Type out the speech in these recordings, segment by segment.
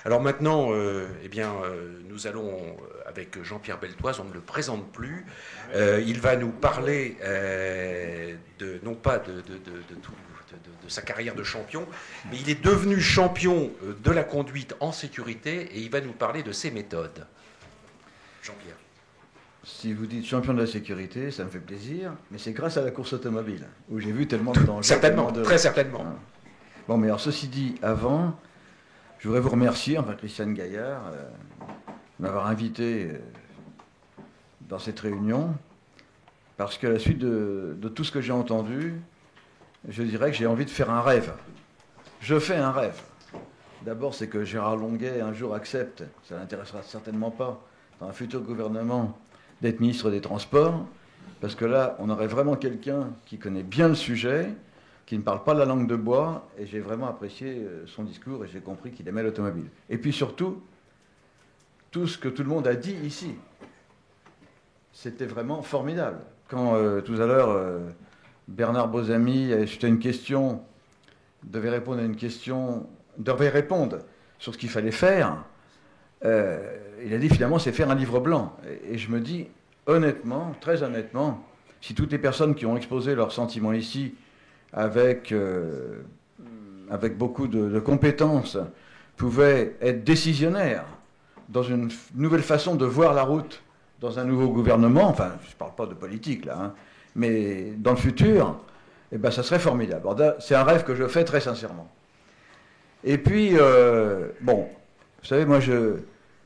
Alors maintenant, nous allons avec Jean-Pierre Beltoise, on ne le présente plus. Il va nous parler non pas de sa carrière de champion, mais il est devenu champion de la conduite en sécurité et il va nous parler de ses méthodes. Jean-Pierre. Si vous dites champion de la sécurité, ça me fait plaisir, mais c'est grâce à la course automobile, où j'ai vu tellement de dangers. Certainement, très certainement. Bon, mais alors ceci dit, avant, je voudrais vous remercier, enfin Christiane Gaillard, de m'avoir invité dans cette réunion, parce qu'à la suite de tout ce que j'ai entendu, je dirais que j'ai envie de faire un rêve. Je fais un rêve. D'abord, c'est que Gérard Longuet un jour accepte, ça l'intéressera certainement pas, dans un futur gouvernement, d'être ministre des Transports, parce que là, on aurait vraiment quelqu'un qui connaît bien le sujet, qui ne parle pas la langue de bois, et j'ai vraiment apprécié son discours, et j'ai compris qu'il aimait l'automobile. Et puis surtout, tout ce que tout le monde a dit ici, c'était vraiment formidable. Quand tout à l'heure, Bernard Bozami, suite à une question, devait répondre sur ce qu'il fallait faire, il a dit finalement c'est faire un livre blanc. Et je me dis honnêtement, très honnêtement, si toutes les personnes qui ont exposé leurs sentiments ici avec beaucoup de compétences pouvaient être décisionnaires dans une nouvelle façon de voir la route dans un nouveau gouvernement, enfin je ne parle pas de politique là, hein, mais dans le futur, eh ben, ça serait formidable. C'est un rêve que je fais très sincèrement. Et puis, bon, vous savez, moi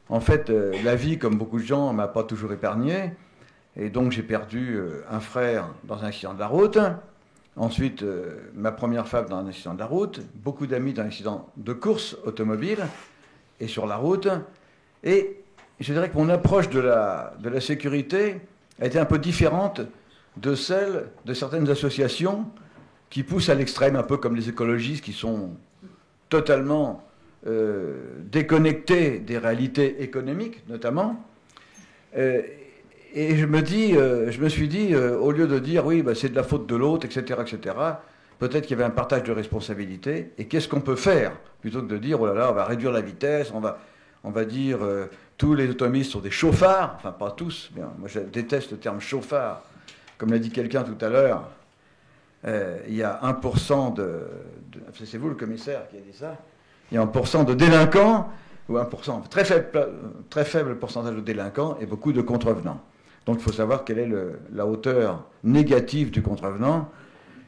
en fait, la vie, comme beaucoup de gens, ne m'a pas toujours épargné. Et donc, j'ai perdu un frère dans un accident de la route. Ensuite, ma première femme dans un accident de la route. Beaucoup d'amis dans un accident de course automobile et sur la route. Et je dirais que mon approche de la sécurité a été un peu différente de celle de certaines associations qui poussent à l'extrême, un peu comme les écologistes qui sont totalement déconnecté des réalités économiques, notamment. Et je me suis dit, au lieu de dire, oui, bah, c'est de la faute de l'autre, etc., peut-être qu'il y avait un partage de responsabilités, et qu'est-ce qu'on peut faire, plutôt que de dire, oh là là, on va réduire la vitesse, on va dire, tous les automobilistes sont des chauffards, enfin pas tous, mais moi je déteste le terme chauffard, comme l'a dit quelqu'un tout à l'heure, il y a 1% c'est vous le commissaire qui a dit ça, il y a 1% de délinquants, ou 1%, très faible pourcentage de délinquants et beaucoup de contrevenants. Donc il faut savoir quelle est la hauteur négative du contrevenant.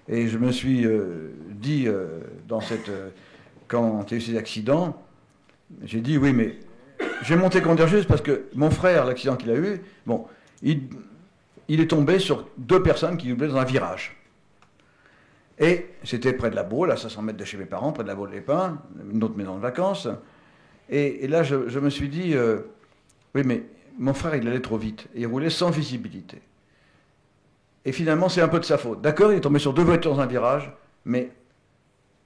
Et je me suis dit, quand il y a eu ces accidents, j'ai dit oui, mais j'ai monté conduire juste parce que mon frère, l'accident qu'il a eu, bon, il est tombé sur deux personnes qui doublaient dans un virage. Et c'était près de la Baule, à 500 mètres de chez mes parents, près de la Baule-les-Pins, une autre maison de vacances. Et là, je me suis dit, oui, mais mon frère, il allait trop vite. Et il roulait sans visibilité. Et finalement, c'est un peu de sa faute. D'accord, il est tombé sur deux voitures dans un virage, mais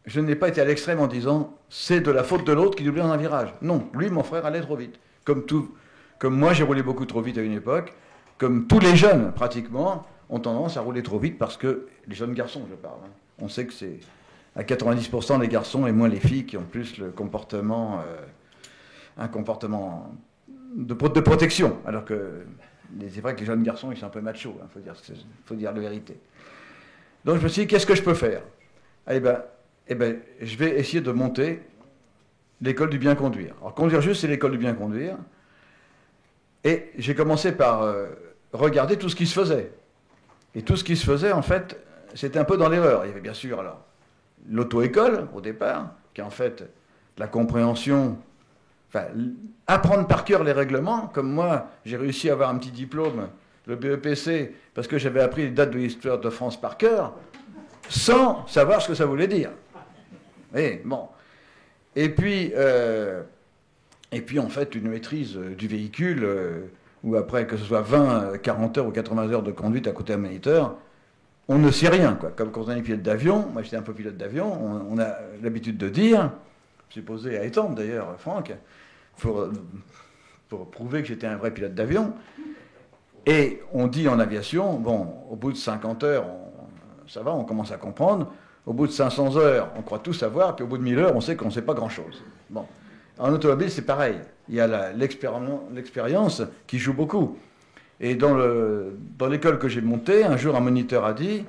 je n'ai pas été à l'extrême en disant, c'est de la faute de l'autre qui doublait dans un virage. Non, lui, mon frère, allait trop vite. Comme moi, j'ai roulé beaucoup trop vite à une époque, comme tous les jeunes, pratiquement, ont tendance à rouler trop vite parce que, les jeunes garçons, je parle, hein, on sait que c'est à 90% les garçons et moins les filles qui ont plus le comportement, un comportement de protection. Alors que c'est vrai que les jeunes garçons, ils sont un peu machos, hein, faut dire la vérité. Donc je me suis dit, qu'est-ce que je peux faire? Eh ben, je vais essayer de monter l'école du bien conduire. Alors conduire juste, c'est l'école du bien conduire. Et j'ai commencé par regarder tout ce qui se faisait. Et tout ce qui se faisait, en fait, c'était un peu dans l'erreur. Il y avait bien sûr alors l'auto-école, au départ, qui est en fait la compréhension, enfin, apprendre par cœur les règlements. Comme moi, j'ai réussi à avoir un petit diplôme, le BEPC, parce que j'avais appris les dates de l'histoire de France par cœur, sans savoir ce que ça voulait dire. Et bon. Et puis, en fait, une maîtrise du véhicule, ou après, que ce soit 20, 40 heures ou 80 heures de conduite à côté d'un moniteur, on ne sait rien, quoi. Comme quand on est pilote d'avion, moi j'étais un peu pilote d'avion, on a l'habitude de dire, supposé à étendre d'ailleurs, Franck, pour prouver que j'étais un vrai pilote d'avion, et on dit en aviation, bon, au bout de 50 heures, ça va, on commence à comprendre, au bout de 500 heures, on croit tout savoir, puis au bout de 1000 heures, on sait qu'on ne sait pas grand-chose. Bon. En automobile, c'est pareil. Il y a l'expérience qui joue beaucoup. Et dans l'école que j'ai montée, un jour, un moniteur a dit,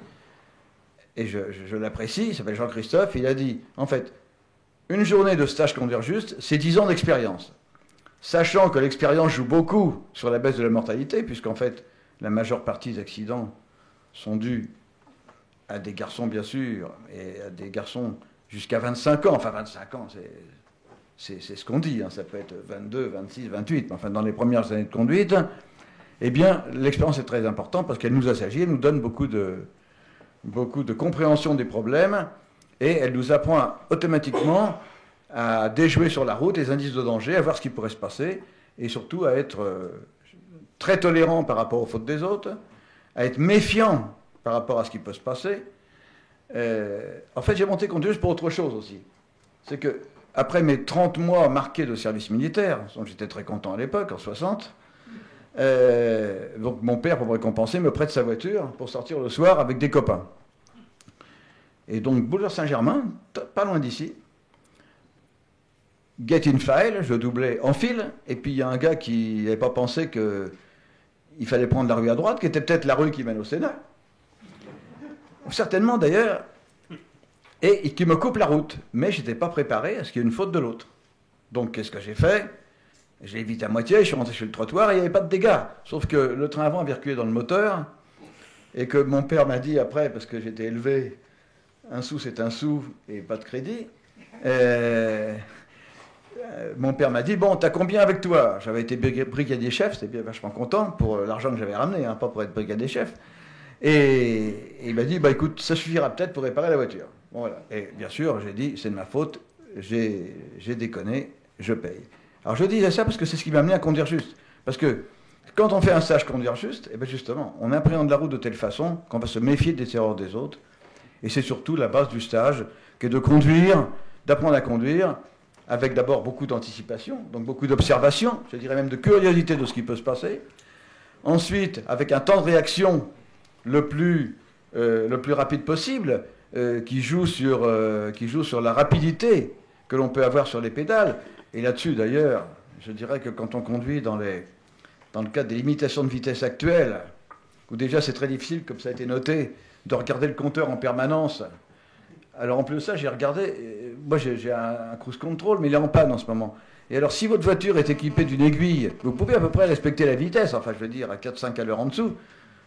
et je l'apprécie, il s'appelle Jean-Christophe, il a dit, en fait, une journée de stage conduire juste, c'est 10 ans d'expérience. Sachant que l'expérience joue beaucoup sur la baisse de la mortalité, puisqu'en fait, la majeure partie des accidents sont dus à des garçons, bien sûr, et à des garçons jusqu'à 25 ans. Enfin, 25 ans, c'est ce qu'on dit, hein. Ça peut être 22, 26, 28, mais enfin, dans les premières années de conduite, eh bien, l'expérience est très importante parce qu'elle nous assagit, elle nous donne beaucoup de compréhension des problèmes, et elle nous apprend automatiquement à déjouer sur la route les indices de danger, à voir ce qui pourrait se passer, et surtout à être très tolérant par rapport aux fautes des autres, à être méfiant par rapport à ce qui peut se passer. En fait, j'ai monté conduire pour autre chose aussi. C'est que, après mes 30 mois marqués de service militaire, dont j'étais très content à l'époque, en 60, donc mon père, pour me récompenser, me prête sa voiture pour sortir le soir avec des copains. Et donc, Boulevard Saint-Germain, pas loin d'ici, get in file, je doublais en file, et puis il y a un gars qui n'avait pas pensé qu'il fallait prendre la rue à droite, qui était peut-être la rue qui mène au Sénat. Certainement d'ailleurs, et qui me coupe la route. Mais je n'étais pas préparé à ce qu'il y ait une faute de l'autre. Donc qu'est-ce que j'ai fait? J'ai évité à moitié, je suis rentré sur le trottoir et il n'y avait pas de dégâts. Sauf que le train avant avait reculé dans le moteur, et que mon père m'a dit après, parce que j'étais élevé, un sou c'est un sou et pas de crédit, mon père m'a dit, bon, t'as combien avec toi? J'avais été brigadier chef, c'était bien vachement content pour l'argent que j'avais ramené, hein, pas pour être brigadier chef. Et il m'a dit, bah écoute, ça suffira peut-être pour réparer la voiture. Bon, voilà. Et bien sûr, j'ai dit, c'est de ma faute, j'ai déconné, je paye. Alors je disais ça parce que c'est ce qui m'a amené à conduire juste. Parce que quand on fait un stage conduire juste, et bien justement, on appréhende la route de telle façon qu'on va se méfier des erreurs des autres. Et c'est surtout la base du stage, qui est de conduire, d'apprendre à conduire, avec d'abord beaucoup d'anticipation, donc beaucoup d'observation, je dirais même de curiosité de ce qui peut se passer. Ensuite, avec un temps de réaction le plus rapide possible, qui joue sur la rapidité que l'on peut avoir sur les pédales. Et là-dessus, d'ailleurs, je dirais que quand on conduit dans le cadre des limitations de vitesse actuelles, où déjà c'est très difficile, comme ça a été noté, de regarder le compteur en permanence. Alors en plus de ça, j'ai regardé, moi j'ai un cruise control, mais il est en panne en ce moment. Et alors si votre voiture est équipée d'une aiguille, vous pouvez à peu près respecter la vitesse, enfin je veux dire à 4-5 à l'heure en dessous,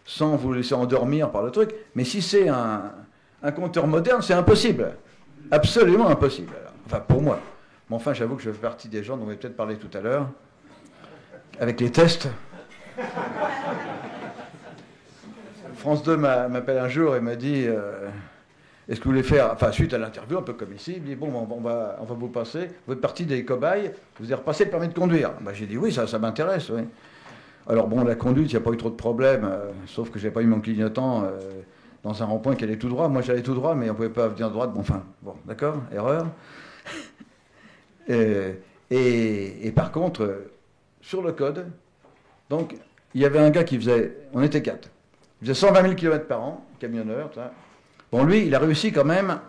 sans vous laisser endormir par le truc. Mais si c'est un compteur moderne, c'est impossible. Absolument impossible. Alors, enfin pour moi. Mais enfin j'avoue que je fais partie des gens dont on va peut-être parler tout à l'heure, avec les tests. France 2 m'appelle un jour et m'a dit est-ce que vous voulez faire, enfin suite à l'interview, un peu comme ici, il me dit bon, on va vous passer, vous êtes partie des cobayes, vous avez repassé le permis de conduire. Ben, j'ai dit oui, ça m'intéresse. Oui. Alors bon, la conduite, il n'y a pas eu trop de problèmes, sauf que je n'ai pas eu mon clignotant dans un rond-point qui allait tout droit. Moi j'allais tout droit, mais on ne pouvait pas venir droite. Bon, enfin, bon, d'accord, erreur. Et par contre, sur le code, donc il y avait un gars qui faisait, on était 4. Il faisait 120 000 km par an, camionneur, ça. Bon, lui, il a réussi quand même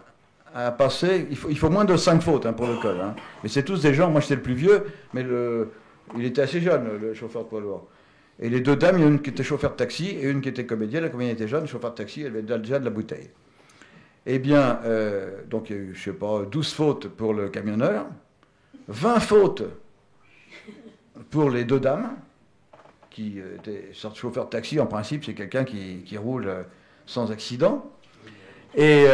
à passer, il faut moins de 5 fautes pour le code. Hein. Mais c'est tous des gens, moi j'étais le plus vieux, mais il était assez jeune, le chauffeur de poids lourd. Et les deux dames, il y en a une qui était chauffeur de taxi et une qui était comédienne. La comédienne était jeune, le chauffeur de taxi, elle avait déjà de la bouteille. Eh bien, donc il y a eu, je sais pas, 12 fautes pour le camionneur, 20 fautes pour les deux dames, qui était sorte de chauffeur de taxi, en principe, c'est quelqu'un qui roule sans accident. Et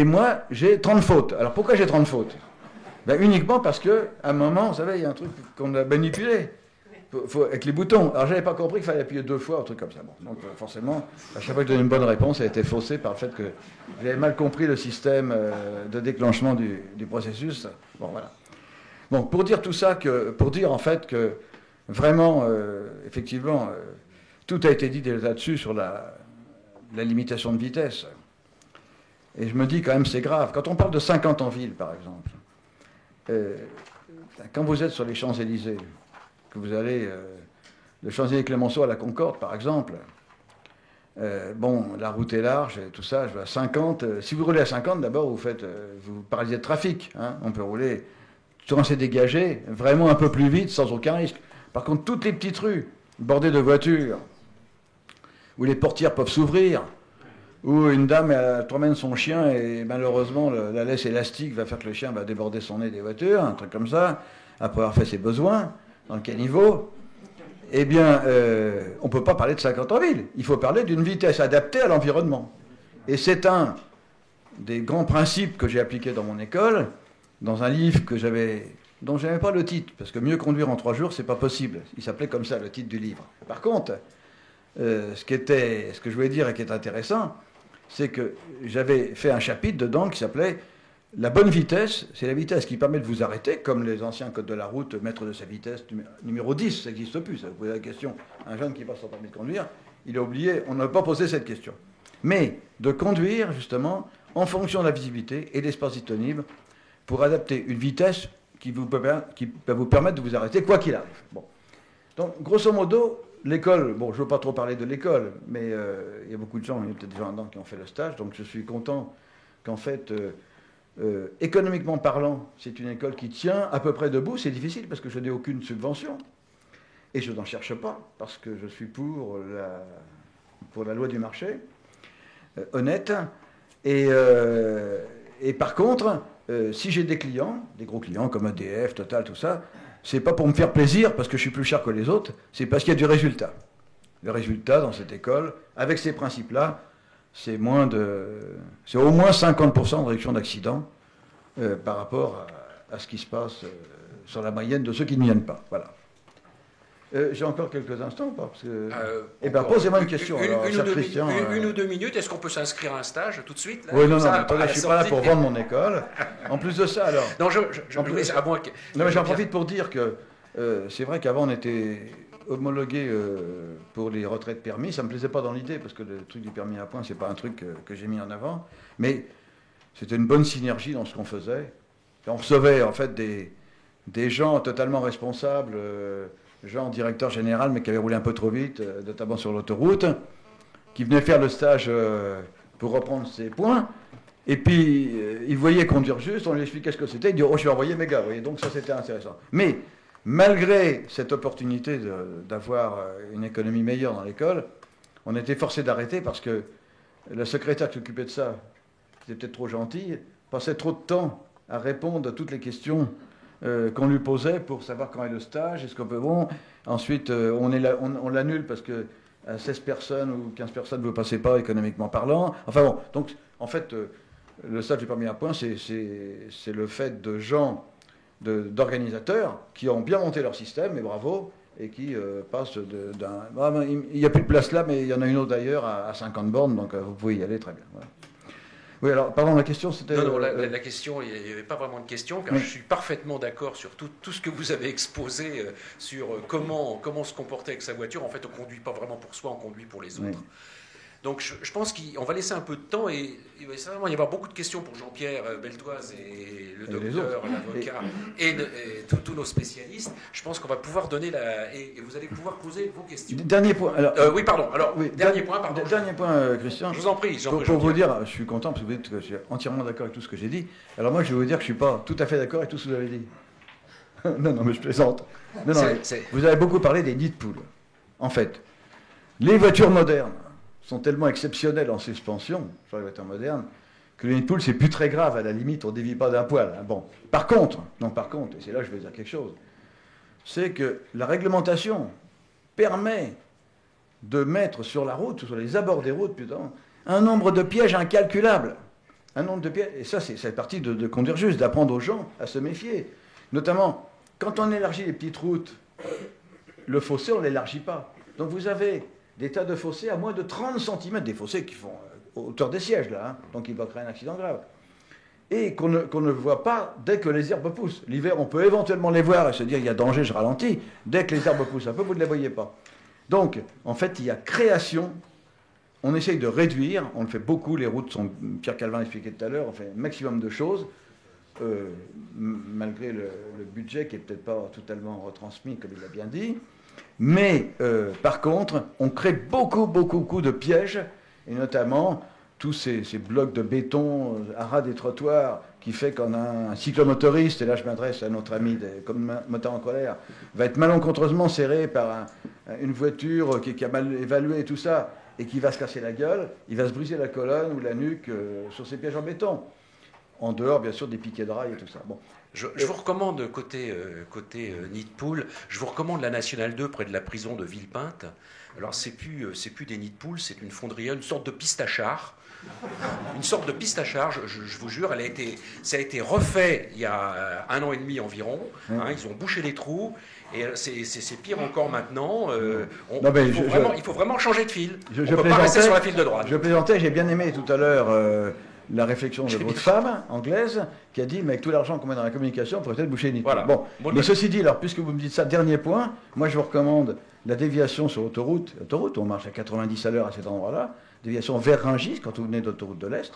moi, j'ai 30 fautes. Alors pourquoi j'ai 30 fautes? Ben, uniquement parce qu'à un moment, vous savez, il y a un truc qu'on a manipulé avec les boutons. Alors j'avais pas compris qu'il fallait appuyer 2 fois, un truc comme ça. Bon, donc forcément, à chaque fois que je donnais une bonne réponse, elle a été faussée par le fait que j'avais mal compris le système de déclenchement du processus. Bon, voilà. Bon, pour dire tout ça, pour dire en fait que vraiment, effectivement, tout a été dit là-dessus sur la limitation de vitesse. Et je me dis quand même c'est grave. Quand on parle de 50 en ville, par exemple, quand vous êtes sur les Champs-Élysées, que vous allez de Champs-Élysées-Clémenceau à la Concorde, par exemple, bon, la route est large et tout ça, je vais à 50. Si vous roulez à 50, d'abord, vous paralysez le trafic. Hein, on peut rouler sur un s'est dégagé vraiment un peu plus vite, sans aucun risque. Par contre, toutes les petites rues bordées de voitures, où les portières peuvent s'ouvrir, où une dame elle promène son chien et malheureusement la laisse élastique va faire que le chien va déborder son nez des voitures, un truc comme ça, après avoir fait ses besoins dans le caniveau, eh bien, on ne peut pas parler de 50 en ville. Il faut parler d'une vitesse adaptée à l'environnement. Et c'est un des grands principes que j'ai appliqués dans mon école, dans un livre dont je n'avais pas le titre, parce que mieux conduire en 3 jours, c'est pas possible. Il s'appelait comme ça, le titre du livre. Par contre, ce que je voulais dire et qui est intéressant, c'est que j'avais fait un chapitre dedans qui s'appelait « La bonne vitesse, c'est la vitesse qui permet de vous arrêter », comme les anciens codes de la route, maître de sa vitesse numéro 10, ça n'existe plus. Ça vous posez la question, un jeune qui passe son permis de conduire, il a oublié, on n'a pas posé cette question. Mais de conduire, justement, en fonction de la visibilité et de l'espace disponible, pour adapter une vitesse qui peut vous permettre de vous arrêter, quoi qu'il arrive. Bon. Donc, grosso modo, l'école, bon, je ne veux pas trop parler de l'école, mais il y a beaucoup de gens, il y a peut-être des gens dedans qui ont fait le stage, donc je suis content qu'en fait, économiquement parlant, c'est une école qui tient à peu près debout. C'est difficile parce que je n'ai aucune subvention, et je n'en cherche pas, parce que je suis pour la loi du marché, honnête, et par contre, si j'ai des clients, des gros clients comme EDF, Total, tout ça, c'est pas pour me faire plaisir parce que je suis plus cher que les autres, c'est parce qu'il y a du résultat. Le résultat dans cette école, avec ces principes-là, c'est au moins 50% de réduction d'accidents par rapport à ce qui se passe sur la moyenne de ceux qui ne viennent pas. Voilà. J'ai encore quelques instants, parce que... posez-moi une question. Une ou deux minutes, est-ce qu'on peut s'inscrire à un stage tout de suite là, oui, non, attendez, je ne suis pas là pour vendre mon école. En plus de ça, alors... Non, mais j'en profite pour dire que c'est vrai qu'avant, on était homologué pour les retraites permis. Ça ne me plaisait pas dans l'idée, parce que le truc du permis à points, ce n'est pas un truc que j'ai mis en avant. Mais c'était une bonne synergie dans ce qu'on faisait. Et on recevait, en fait, des gens totalement responsables... gens directeur général, mais qui avaient roulé un peu trop vite, notamment sur l'autoroute, qui venaient faire le stage pour reprendre ses points. Et puis, ils voyaient conduire juste, on lui expliquait ce que c'était, ils disaient « Oh, je vais envoyer mes gars ». Donc ça, c'était intéressant. Mais, malgré cette opportunité d'avoir une économie meilleure dans l'école, on était forcé d'arrêter parce que le secrétaire qui s'occupait de ça, qui était peut-être trop gentil, passait trop de temps à répondre à toutes les questions qu'on lui posait pour savoir quand est le stage, est-ce qu'on peut... Bon, ensuite, on l'annule parce que à 16 personnes ou 15 personnes ne vous passez pas économiquement parlant. Enfin bon, donc en fait, le stage du permis à points, c'est le fait de gens, d'organisateurs qui ont bien monté leur système, et bravo, et qui passent d'un... il n'y a plus de place là, mais il y en a une autre d'ailleurs à 50 bornes, donc vous pouvez y aller très bien. Voilà. Oui, alors, pardon, la question c'était... Non, la question, il n'y avait pas vraiment de question, car je suis parfaitement d'accord sur tout ce que vous avez exposé sur comment se comporter avec sa voiture. En fait, on ne conduit pas vraiment pour soi, on conduit pour les autres. Oui. Donc, je pense qu'on va laisser un peu de temps, et il va certainement y avoir beaucoup de questions pour Jean-Pierre Beltoise et le docteur, l'avocat, et tous nos spécialistes. Je pense qu'on va pouvoir donner et vous allez pouvoir poser vos questions. Dernier point. Alors, oui, pardon. Alors, oui, dernier point, Christian. Je vous en prie. Pour vous dire, je suis content, parce que vous dites que je suis entièrement d'accord avec tout ce que j'ai dit. Alors moi, je vais vous dire que je ne suis pas tout à fait d'accord avec tout ce que vous avez dit. non, mais je plaisante. Non, vous avez beaucoup parlé des nids de poules. En fait, les voitures modernes sont tellement exceptionnelles en suspension, sur les voitures modernes, que le nid de poule, c'est plus très grave. À la limite, on ne dévie pas d'un poil. Hein. Bon. Par contre, et c'est là que je vais dire quelque chose, c'est que la réglementation permet de mettre sur la route, sur les abords des routes, putain, un nombre de pièges incalculable. Un nombre de pièges. Et ça, c'est partie de conduire juste, d'apprendre aux gens à se méfier. Notamment, quand on élargit les petites routes, le fossé, on ne l'élargit pas. Donc vous avez des tas de fossés à moins de 30 cm, des fossés qui font hauteur des sièges, là, hein, donc il va créer un accident grave. Et qu'on ne voit pas dès que les herbes poussent. L'hiver, on peut éventuellement les voir et se dire, il y a danger, je ralentis. Dès que les herbes poussent un peu, vous ne les voyez pas. Donc, en fait, il y a création. On essaye de réduire, on le fait beaucoup, les routes sont, Pierre Calvin l'expliquait tout à l'heure, on fait un maximum de choses, malgré le budget qui n'est peut-être pas totalement retransmis, comme il l'a bien dit. Mais, par contre, on crée beaucoup de pièges, et notamment tous ces blocs de béton à ras des trottoirs qui fait qu'on a un cyclomotoriste, et là je m'adresse à notre ami comme moteur en colère, va être malencontreusement serré par une voiture qui a mal évalué et tout ça, et qui va se casser la gueule, il va se briser la colonne ou la nuque sur ses pièges en béton. En dehors, bien sûr, des piquets de rails et tout ça. Bon. Je vous recommande, côté nid de poule, je vous recommande la Nationale 2 près de la prison de Villepinte. Alors, c'est plus des nids de poule, c'est une fonderie, une sorte de pistachard. Une sorte de pistachard, je vous jure, ça a été refait il y a 1 an et demi environ. Ils ont bouché les trous. Et c'est pire encore maintenant. Il faut vraiment changer de fil. On ne peut pas rester sur la file de droite. Je plaisantais, j'ai bien aimé tout à l'heure la réflexion de votre femme anglaise qui a dit, mais avec tout l'argent qu'on met dans la communication, on pourrait peut-être boucher les nids. Voilà. Bon, mais ceci dit, alors, puisque vous me dites ça, dernier point, moi je vous recommande la déviation sur l'autoroute, on marche à 90 à l'heure à cet endroit-là, déviation vers Rungis, quand vous venez de l'autoroute de l'Est,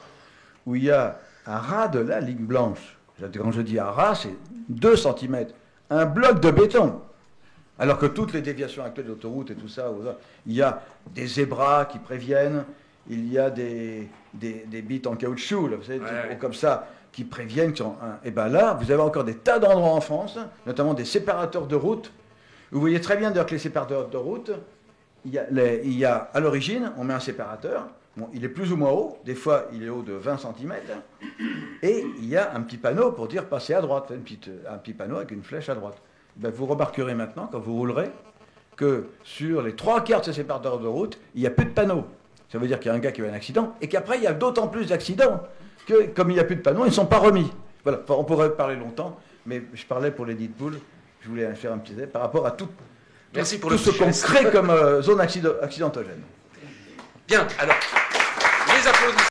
où il y a à ras de la ligne blanche. Quand je dis à ras, c'est 2 cm. Un bloc de béton. Alors que toutes les déviations actuelles d'autoroute et tout ça, il y a des zébras qui préviennent, il y a des bites en caoutchouc, là, vous savez, comme ça, qui préviennent. Et bien là, vous avez encore des tas d'endroits en France, notamment des séparateurs de route. Vous voyez très bien d'ailleurs que les séparateurs de route, il y a à l'origine, on met un séparateur, bon, il est plus ou moins haut, des fois il est haut de 20 cm, et il y a un petit panneau pour dire passer à droite, un petit panneau avec une flèche à droite. Ben, vous remarquerez maintenant, quand vous roulerez, que sur les 3/4 de ces séparateurs de route, il n'y a plus de panneau. Ça veut dire qu'il y a un gars qui a eu un accident, et qu'après il y a d'autant plus d'accidents, que comme il n'y a plus de panneaux, ils ne sont pas remis. Voilà, enfin, on pourrait parler longtemps, mais je parlais pour les nids de poules, je voulais faire un petit dé par rapport à tout ce qu'on crée comme zone accidentogène. Bien, alors, les applaudissements.